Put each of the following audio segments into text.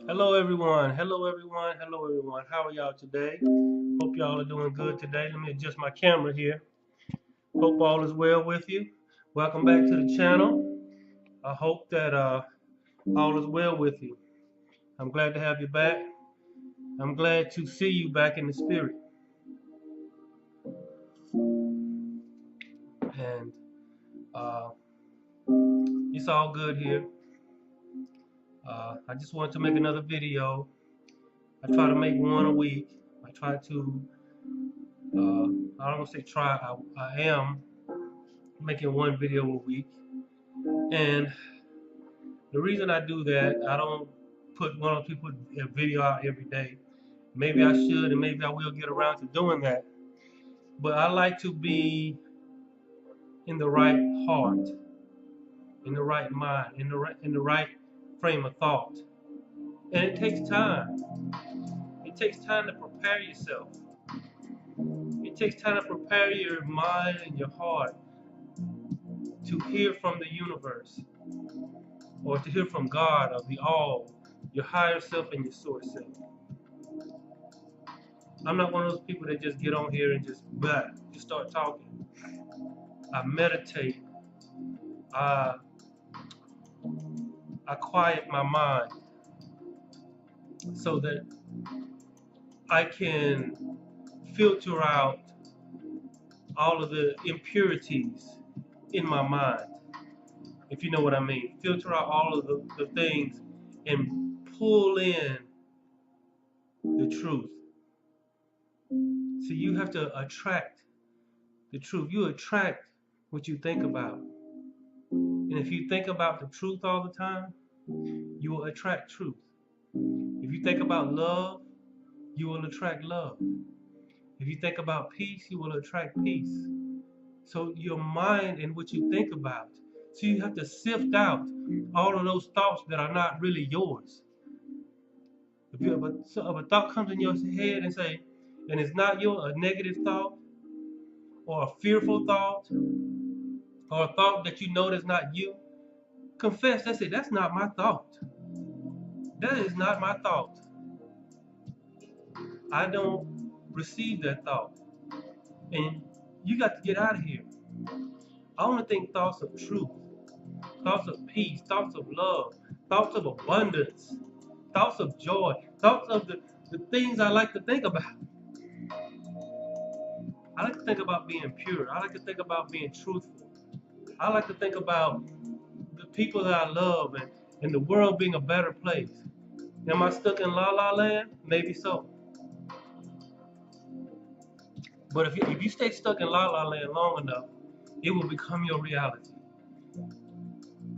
Hello everyone. Hello everyone. Hello everyone. How are y'all today? Hope y'all are doing good today. Let me adjust my camera here. Hope all is well with you. Welcome back to the channel. I hope that all is well with you. I'm glad to have you back. I'm glad to see you back in the spirit. And uh, it's all good here. I just wanted to make another video. I try to make one a week. I try to, I don't want to say try, I am making one video a week. And the reason I do that, I don't want to put a video out every day. Maybe I should, and maybe I will get around to doing that. But I like to be in the right heart, in the right mind, in the right frame of thought. And it takes time. It takes time to prepare yourself. It takes time to prepare your mind and your heart to hear from the universe, or to hear from God or the All, your higher self and your source self. I'm not one of those people that just get on here and just start talking. I meditate. I I quiet my mind so that I can filter out all of the impurities in my mind, if you know what I mean. Filter out all of the things and pull in the truth. So you have to attract the truth. You attract what you think about. And if you think about the truth all the time, you will attract truth. If you think about love, you will attract love. If you think about peace, you will attract peace. So your mind and what you think about. So you have to sift out all of those thoughts that are not really yours. If a thought comes in your head and it's not a negative thought, or a fearful thought, or a thought that you know that's not you, confess. That's it. That's not my thought. That is not my thought. I don't receive that thought. And you got to get out of here. I want to think thoughts of truth, thoughts of peace, thoughts of love, thoughts of abundance, thoughts of joy, thoughts of the things I like to think about. I like to think about being pure. I like to think about being truthful. I like to think about the people that I love, and the world being a better place. Am I stuck in la la land? Maybe so. But if you stay stuck in la la land long enough, it will become your reality.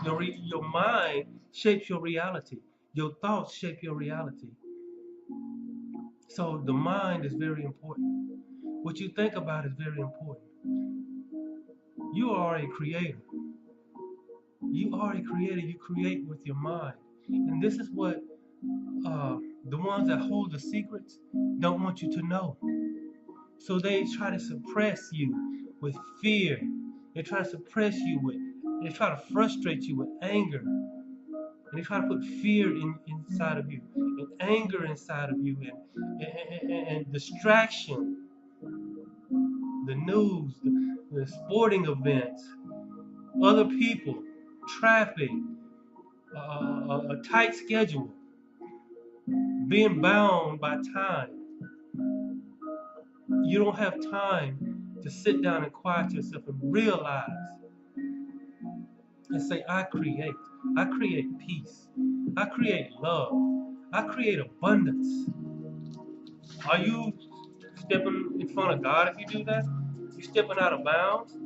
Your mind shapes your reality. Your thoughts shape your reality. So the mind is very important. What you think about is very important. You are a creator. You are a creator. You create with your mind. And this is what the ones that hold the secrets don't want you to know. So they try to suppress you with fear. They try to suppress you they try to frustrate you with anger. And they try to put fear inside of you, and anger inside of you, and distraction, the news, the sporting events, other people, traffic, a tight schedule, being bound by time. You don't have time to sit down and quiet yourself and realize and say, I create. I create peace. I create love. I create abundance. Are you stepping in front of God if you do that? You stepping out of bounds?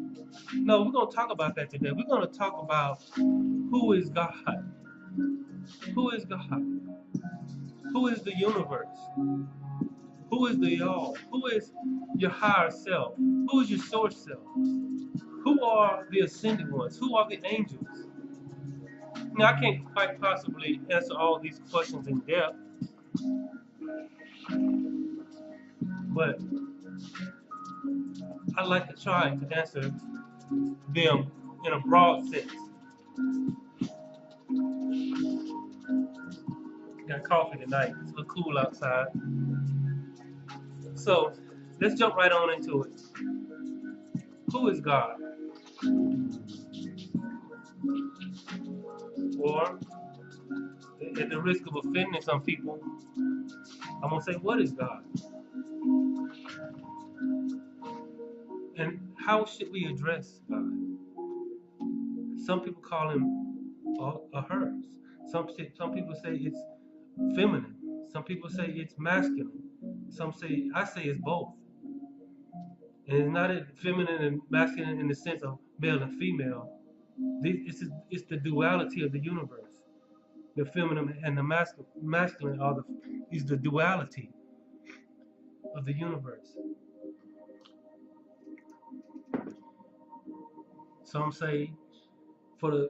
No, we're going to talk about that today. We're going to talk about who is God. Who is God? Who is the universe? Who is the all? Who is your higher self? Who is your source self? Who are the ascended ones? Who are the angels? Now, I can't quite possibly answer all these questions in depth, but I like to try to answer them in a broad sense. And Got coffee tonight. It's a little cool outside. So let's jump right on into it. Who is God? Or, at the risk of offending some people, I'm going to say, what is God? And how should we address God? Some people call him a her. Some people say it's feminine. Some people say it's masculine. I say it's both. And it's not feminine and masculine in the sense of male and female. It's the duality of the universe. The feminine and the masculine is the duality of the universe. Some say, for the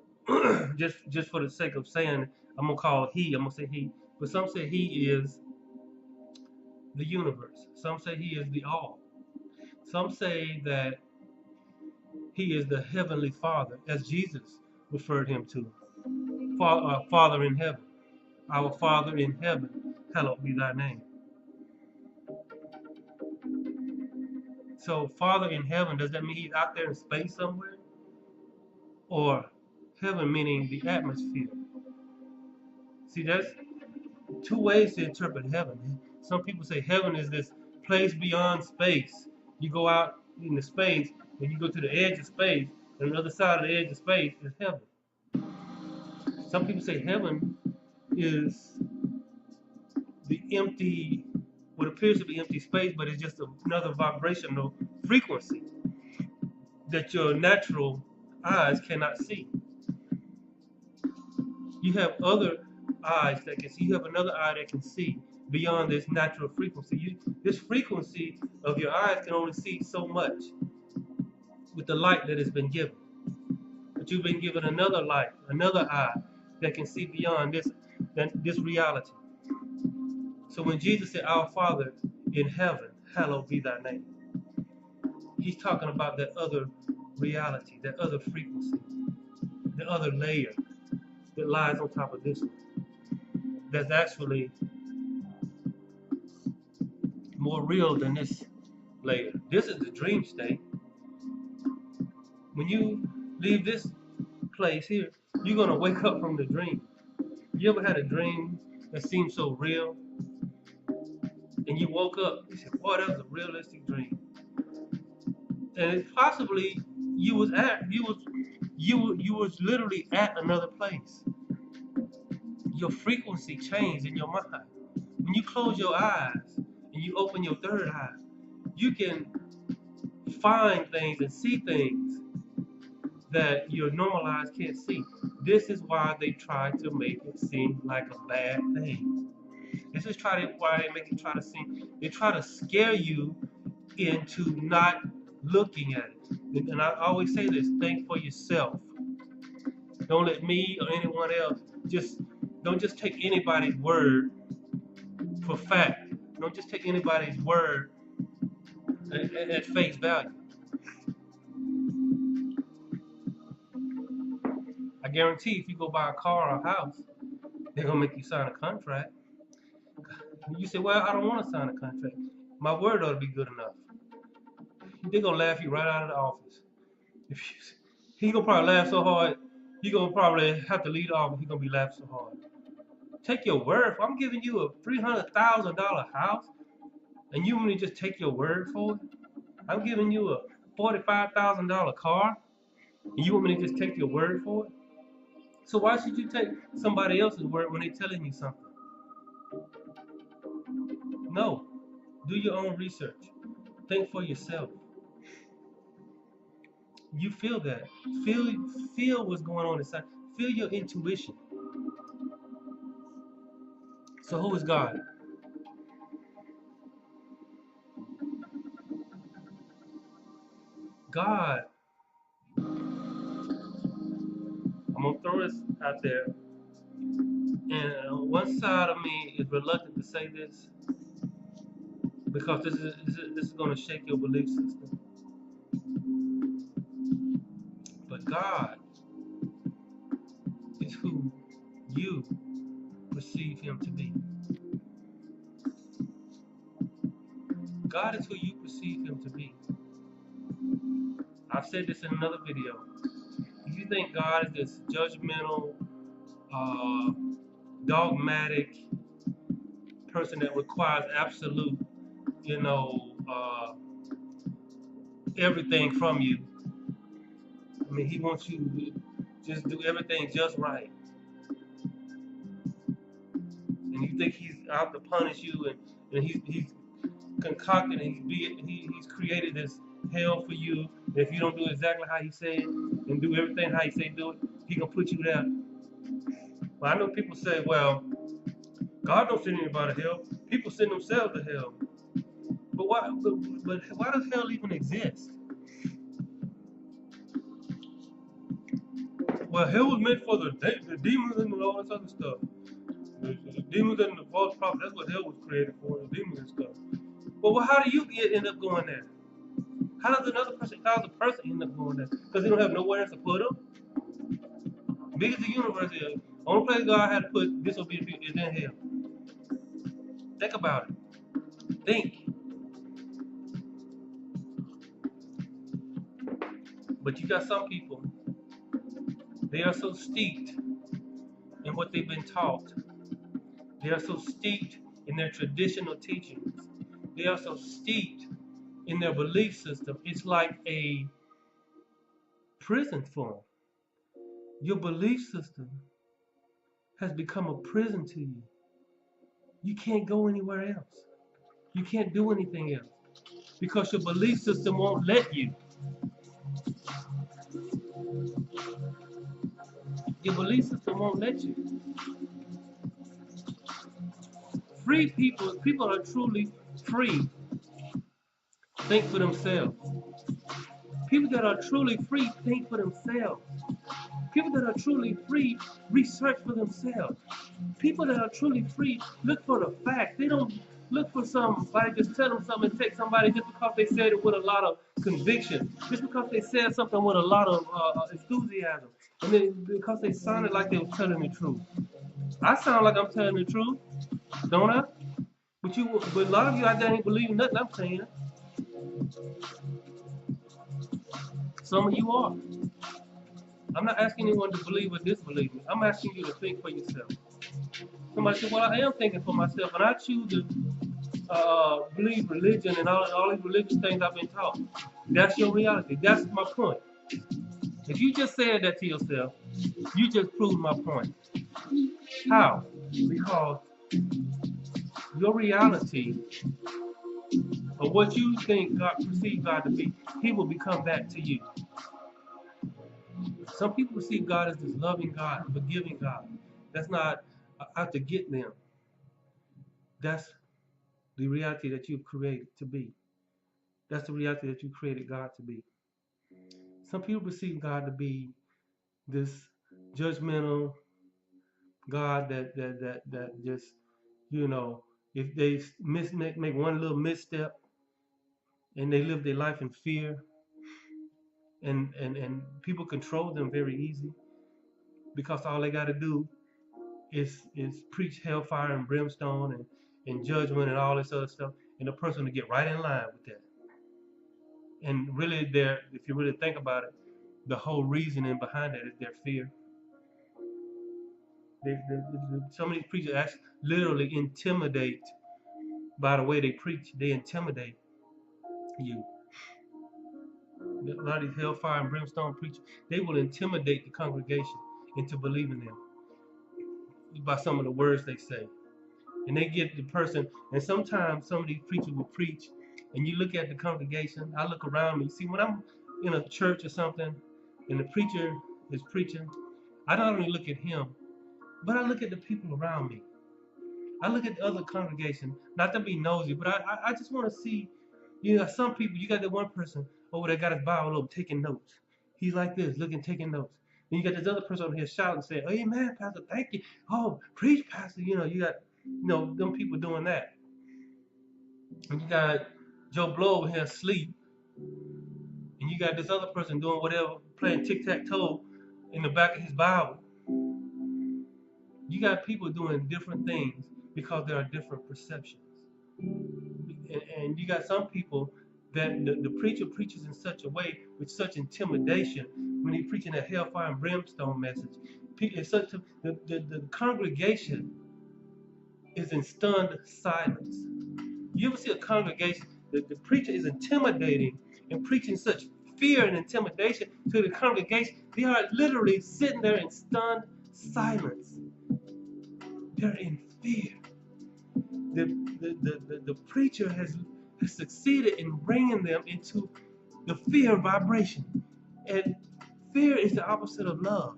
just for the sake of saying, I'm gonna call he. I'm gonna say he. But some say he is the universe. Some say he is the all. Some say that he is the heavenly Father, as Jesus referred him to. Father in heaven. Our Father in heaven, hallowed be thy name. So, Father in heaven, does that mean he's out there in space somewhere? Or heaven meaning the atmosphere? See, there's two ways to interpret heaven. Some people say heaven is this place beyond space. You go out in the space, and you go to the edge of space, and on the other side of the edge of space is heaven. Some people say heaven is the empty, what appears to be empty space, but it's just another vibrational frequency that your natural eyes cannot see. You have other eyes that can see. You have another eye that can see beyond this natural frequency. This frequency of your eyes can only see so much with the light that has been given. But you've been given another light, another eye that can see beyond this reality. So when Jesus said, Our Father in heaven, hallowed be thy name, he's talking about that other reality, that other frequency, the other layer that lies on top of this one. That's actually more real than this layer. This is the dream state. When you leave this place here, you're going to wake up from the dream. You ever had a dream that seemed so real? And you woke up, you said, boy, that was a realistic dream. And possibly you was literally at another place. Your frequency changed in your mind. When you close your eyes and you open your third eye, you can find things and see things that your normal eyes can't see. This is why they try to make it seem like a bad thing. This is why they make it try to seem. They try to scare you into not looking at it. And I always say this: think for yourself. Don't let me or anyone else don't just take anybody's word for fact. Don't just take anybody's word at face value. I guarantee if you go buy a car or a house, they're gonna make you sign a contract. You say, well, I don't want to sign a contract. My word ought to be good enough. They're gonna laugh you right out of the office. He's gonna probably laugh so hard, you're gonna probably have to leave the office. He's gonna be laughing so hard. Take your word for. I'm giving you a $300,000 house, and you want me to just take your word for it? I'm giving you a $45,000 car, and you want me to just take your word for it? So why should you take somebody else's word when they're telling you something? No. Do your own research. Think for yourself. You feel that. Feel what's going on inside. Feel your intuition. So who is God? God, I'm going to throw this out there. And one side of me is reluctant to say this because this is going to shake your belief system. But God is who you perceive him to be. God is who you perceive him to be. I've said this in another video. If you think God is this judgmental, dogmatic person that requires absolute, everything from you, I mean, he wants you to just do everything just right. And you think he's out to punish you, and he's concocted and he's created this hell for you. If you don't do exactly how he said and do everything how he said do it, he gonna put you there. But I know people say, well, God don't send anybody to hell. People send themselves to hell. But why does hell even exist? Well, hell was meant for the demons and all this other stuff. The demons and the false prophets, that's what hell was created for, the demons and stuff. But well, how do you end up going there? How does a person end up going there? Because they don't have nowhere else to put them? Big as the universe is, only place God had to put disobedient people is in hell. Think about it. Think. But you got some people, they are so steeped in what they've been taught. They are so steeped in their traditional teachings. They are so steeped in their belief system. It's like a prison for them. Your belief system has become a prison to you. You can't go anywhere else. You can't do anything else because your belief system won't let you. Your belief system won't let you. Free people are truly free, think for themselves. People that are truly free think for themselves. People that are truly free research for themselves. People that are truly free look for the facts. They don't look for somebody just tell them something and take somebody just because they said it with a lot of conviction, just because they said something with a lot of enthusiasm, and then because they sounded like they were telling the truth. I sound like I'm telling the truth, don't I? But a lot of you out there ain't believing nothing I'm saying. Some of you are. I'm not asking anyone to believe or disbelieve me. I'm asking you to think for yourself. Somebody said, well, I am thinking for myself, and I choose to believe religion and all these religious things I've been taught. That's your reality. That's my point. If you just said that to yourself, you just proved my point. How? Because your reality of what you think God perceive God to be, he will become that to you. Some people perceive God as this loving God, forgiving God. That's not out to get them. That's the reality that you've created to be. That's the reality that you created God to be. Some people perceive God to be this judgmental God that just, if they make one little misstep and they live their life in fear, and people control them very easy because all they got to do is preach hellfire and brimstone and judgment and all this other stuff, and the person will get right in line with that. And really, if you really think about it, the whole reasoning behind that is their fear. Some of these preachers actually literally intimidate by the way they preach. They intimidate you. A lot of these hellfire and brimstone preachers, they will intimidate the congregation into believing them by some of the words they say. And they get the person, and sometimes some of these preachers will preach, and you look at the congregation, I look around me, see when I'm in a church or something, and the preacher is preaching, I not only look at him, but I look at the people around me. I look at the other congregation, not to be nosy, but I just want to see, some people, you got that one person over there got his Bible open, taking notes. He's like this, looking, taking notes. Then you got this other person over here shouting, saying, "Oh, amen, Pastor, thank you. Oh, preach, Pastor." You got, them people doing that. And you got Joe Blow over here asleep, and you got this other person doing whatever, playing tic-tac-toe in the back of his Bible. You got people doing different things because there are different perceptions. And you got some people that the preacher preaches in such a way with such intimidation when he's preaching a hellfire and brimstone message. It's such the congregation is in stunned silence. You ever see a congregation that the preacher is intimidating and preaching such fear and intimidation to the congregation? They are literally sitting there in stunned silence. They're in fear. The preacher has succeeded in bringing them into the fear vibration. And fear is the opposite of love.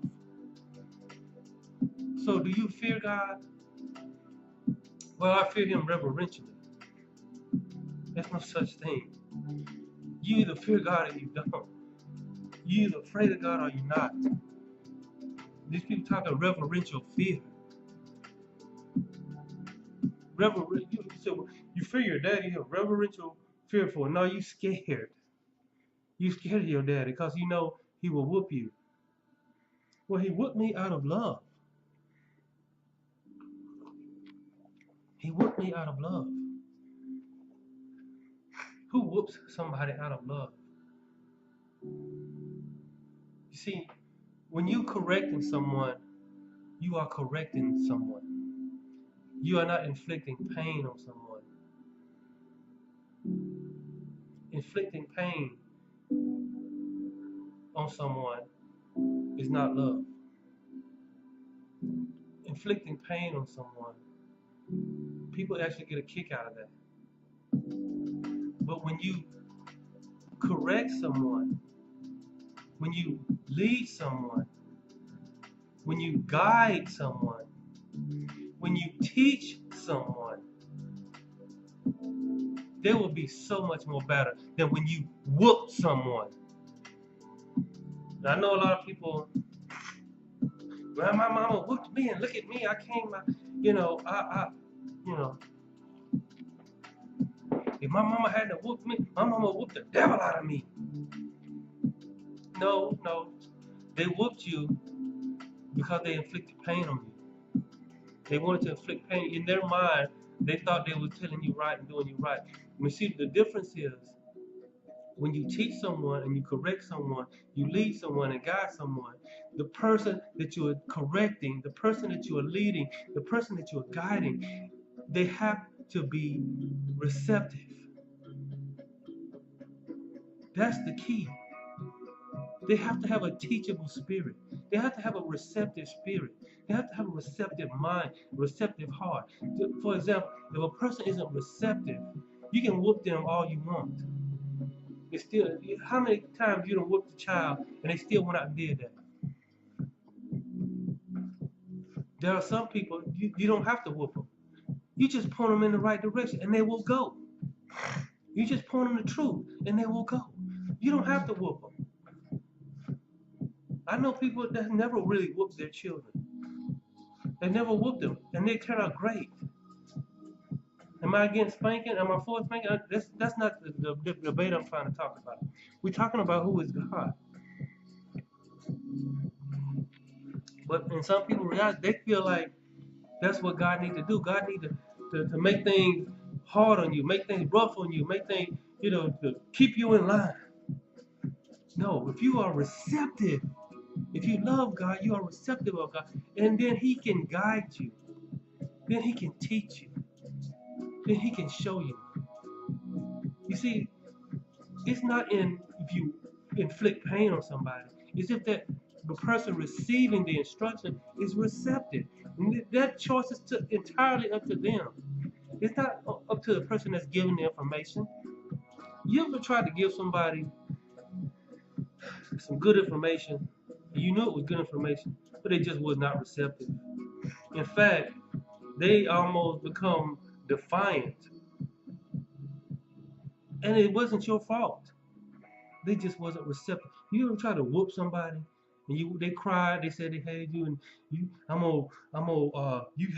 So do you fear God? Well, I fear him reverentially. There's no such thing. You either fear God or you don't. You either afraid of God or you're not. These people talk of reverential fear. You fear your daddy, you're reverential fearful. No, you scared. You scared of your daddy because you know he will whoop you. Well, he whooped me out of love. He whooped me out of love. Who whoops somebody out of love? You see, when you correcting someone, you are correcting someone. You are not inflicting pain on someone. Inflicting pain on someone is not love. Inflicting pain on someone, people actually get a kick out of that. But when you correct someone, when you lead someone, when you guide someone, when you teach someone, they will be so much more better than when you whoop someone. Now, I know a lot of people, well, my mama whooped me and look at me, I came, if my mama hadn't whooped me, my mama whooped the devil out of me. No, they whooped you because they inflicted pain on you. They wanted to inflict pain. In their mind, they thought they were telling you right and doing you right. You see, the difference is when you teach someone and you correct someone, you lead someone and guide someone, the person that you are correcting, the person that you are leading, the person that you are guiding, they have to be receptive. That's the key. They have to have a teachable spirit. They have to have a receptive spirit. They have to have a receptive mind, receptive heart. For example, if a person isn't receptive, you can whoop them all you want. It's still, how many times you done whooped a child and they still went out and did that? There are some people, you don't have to whoop them. You just point them in the right direction and they will go. You just point them the truth and they will go. You don't have to whoop them. I know people that never really whooped their children. They never whooped them, and they turn out great. Am I against spanking? Am I for spanking? That's not the debate I'm trying to talk about. We're talking about who is God. But in some people's reality, they feel like that's what God needs to do. God needs to make things hard on you, make things rough on you, make things, to keep you in line. No, if you are receptive, if you love God, you are receptive of God, and then He can guide you. Then He can teach you. Then He can show you. You see, it's not if you inflict pain on somebody. It's if the person receiving the instruction is receptive. And that choice is entirely up to them. It's not up to the person that's giving the information. You ever tried to give somebody some good information, and you knew it was good information, but they just was not receptive? In fact, they almost become defiant. And it wasn't your fault. They just wasn't receptive. You ever try to whoop somebody and they cried, they said they hated you, and you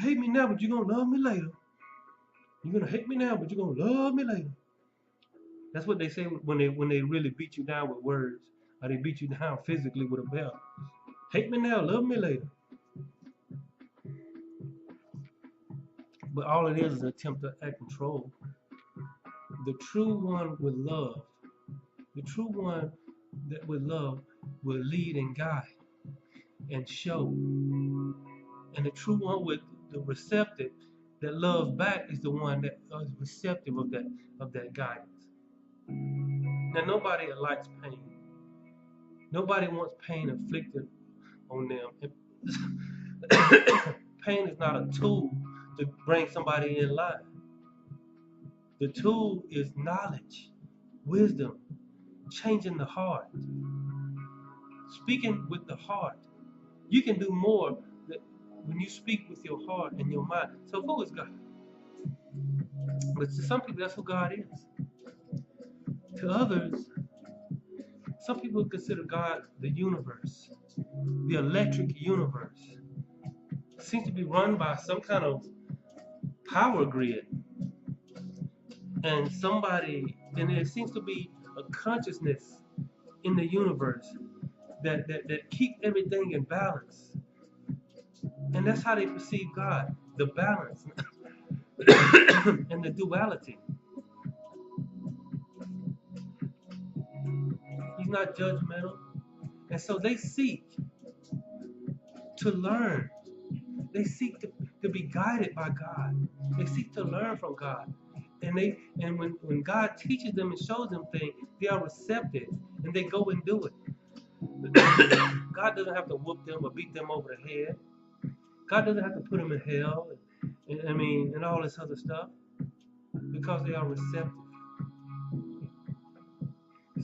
hate me now, but you're gonna love me later. You're gonna hate me now, but you're gonna love me later. That's what they say when they really beat you down with words, or they beat you down physically with a belt. Hate me now, love me later. but all it is an attempt at control. The true one with love, the true one that with love will lead and guide and show. And the true one with the receptive that loves back is the one that is receptive of that guidance. Now nobody likes pain. Nobody wants pain inflicted on them. Pain is not a tool to bring somebody in line. The tool is knowledge, wisdom, changing the heart, speaking with the heart. You can do more when you speak with your heart and your mind. So who is God? But to some people, that's who God is. To others, some people consider God the universe, the electric universe. It seems to be run by some kind of power grid. And there seems to be a consciousness in the universe that keeps everything in balance. And that's how they perceive God, the balance and the duality. He's not judgmental. And so they seek to learn. They seek to be guided by God. They seek to learn from God. And when God teaches them and shows them things, they are receptive and they go and do it. God doesn't have to whoop them or beat them over the head. God doesn't have to put them in hell and all this other stuff, because they are receptive.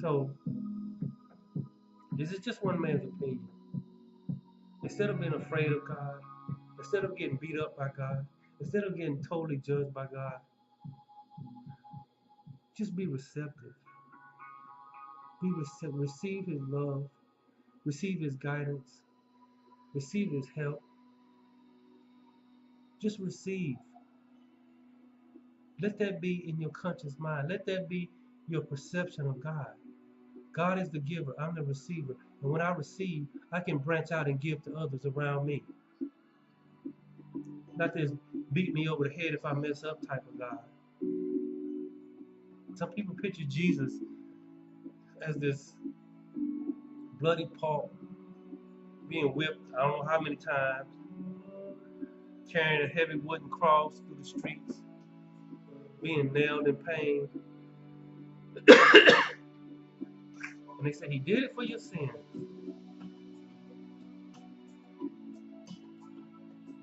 So this is just one man's opinion. Instead of being afraid of God, instead of getting beat up by God, instead of getting totally judged by God, just be receptive. Be receptive. Receive His love. Receive His guidance. Receive His help. Just receive. Let that be in your conscious mind. Let that be your perception of God. God is the giver. I'm the receiver. And when I receive, I can branch out and give to others around me. Not this beat me over the head if I mess up type of God. Some people picture Jesus as this bloody Paul being whipped I don't know how many times, carrying a heavy wooden cross through the streets, being nailed in pain. And they say He did it for your sins.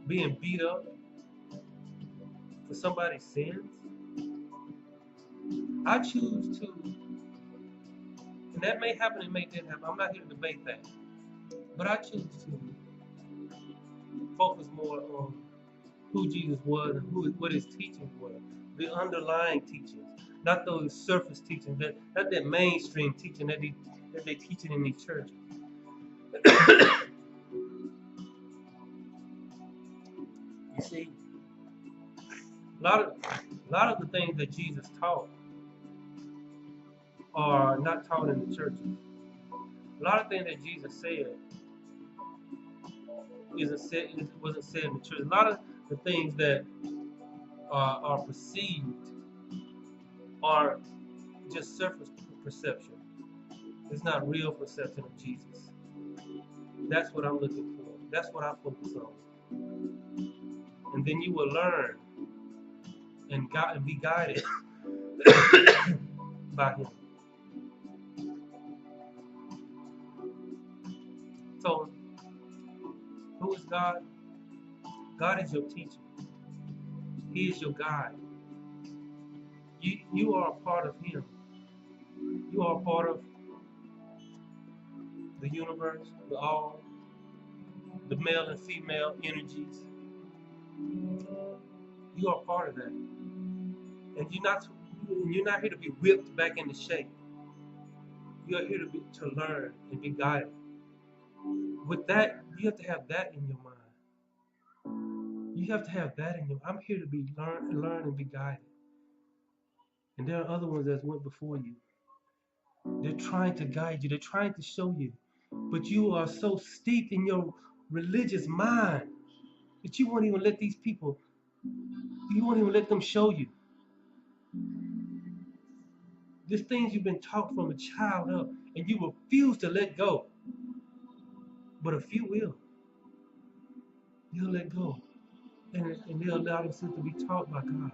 Being beat up for somebody's sins. I choose to, and that may happen, it may not happen. I'm not here to debate that. But I choose to focus more on who Jesus was and what His teachings were. The underlying teachings. Not those surface teachings, not that mainstream teaching that they teach it in these churches. You see, a lot of the things that Jesus taught are not taught in the churches. A lot of things that Jesus said wasn't said in the church. A lot of the things that are perceived are just surface perception. It's not real perception of Jesus. That's what I'm looking for. That's what I focus on. And then you will learn and be guided by Him. So, who is God? God is your teacher. He is your guide. You are a part of Him. You are a part of the universe, the all, the male and female energies. You are a part of that. And you're not here to be whipped back into shape. You are here to learn and be guided. With that, you have to have that in your mind. You have to have that in your mind. I'm here to be learn and be guided. And there are other ones that went before you. They're trying to guide you. They're trying to show you. But you are so steeped in your religious mind that you won't even let these people You won't even let them show you. There's things you've been taught from a child up, and you refuse to let go. But a few will. They'll let go. And they'll allow themselves to be taught by God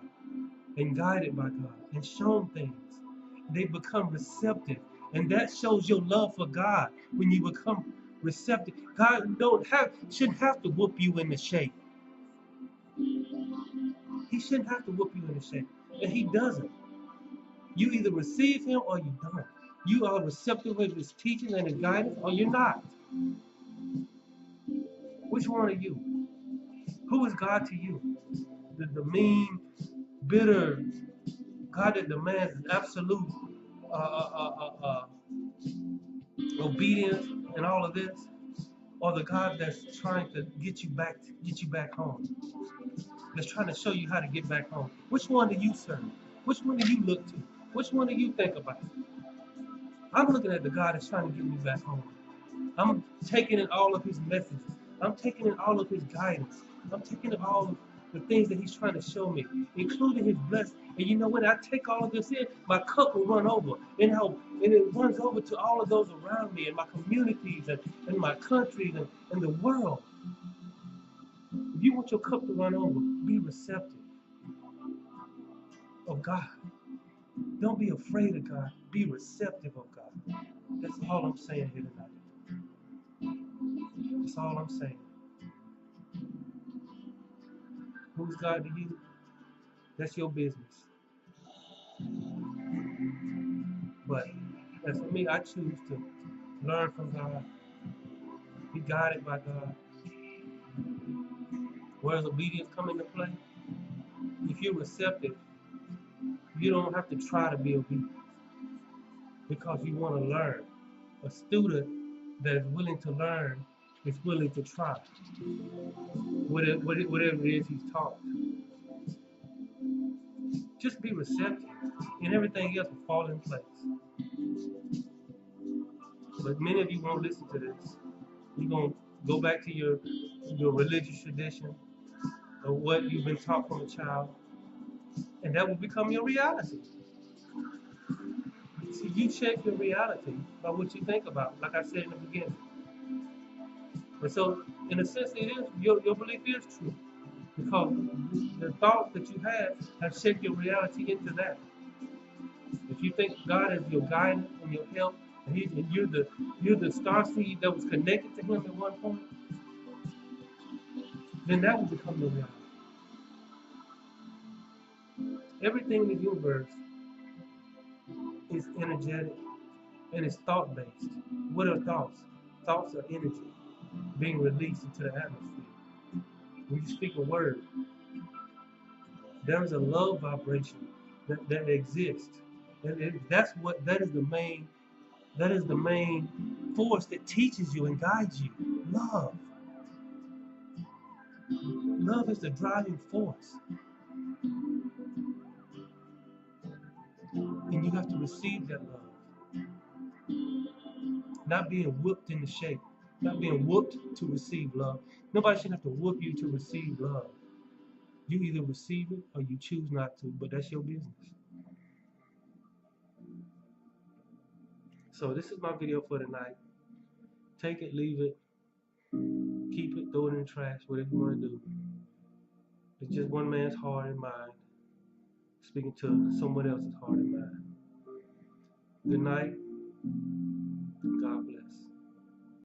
and guided by God and shown things. They become receptive. And that shows your love for God when you become receptive. God shouldn't have to whoop you in the shape. He shouldn't have to whoop you in the shape. And he doesn't. You either receive him or you don't. You are receptive of his teaching and his guidance, or you're not. Which one are you? Who is God to you? The mean, bitter God that demands absolute uh, uh, uh, uh, obedience and all of this, or the God that's trying to get you back home, that's trying to show you how to get back home? Which one do you serve? Which one do you look to? Which one do you think about? I'm looking at the God that's trying to get me back home. I'm taking in all of his messages. I'm taking in all of his guidance. I'm taking in all of the things that he's trying to show me, including his blessing. And you know what? I take all of this in, my cup will run over. And it runs over to all of those around me and my communities and my countries and the world. If you want your cup to run over, be receptive of God. Don't be afraid of God. Be receptive of God. That's all I'm saying here tonight. That's all I'm saying. Who's God to you? That's your business. But as for me, I choose to learn from God, be guided by God. Where does obedience come into play? If you're receptive, you don't have to try to be obedient because you want to learn. A student that is willing to learn is willing to try whatever it is he's taught. Just be receptive, and everything else will fall in place. But many of you won't listen to this. You're going to go back to your religious tradition of what you've been taught from a child, and that will become your reality. See, you shape your reality by what you think about, like I said in the beginning. And so, in a sense, it is your belief is true because the thoughts that you have shaped your reality into that. If you think God is your guidance and your help, and you're the star seed that was connected to Him at one point, then that will become your reality. Everything in the universe is energetic and it's thought based. What are thoughts? Thoughts are energy being released into the atmosphere. When you speak a word, there is a love vibration that exists. And that is the main force that teaches you and guides you. Love. Love is the driving force. And you have to receive that love. Not being whooped into shape. Not being whooped to receive love. Nobody should have to whoop you to receive love. You either receive it or you choose not to, but that's your business. So this is my video for tonight. Take it, leave it, keep it, throw it in the trash, whatever you want to do. It's just one man's heart and mind speaking to someone else's heart and mind. Good night.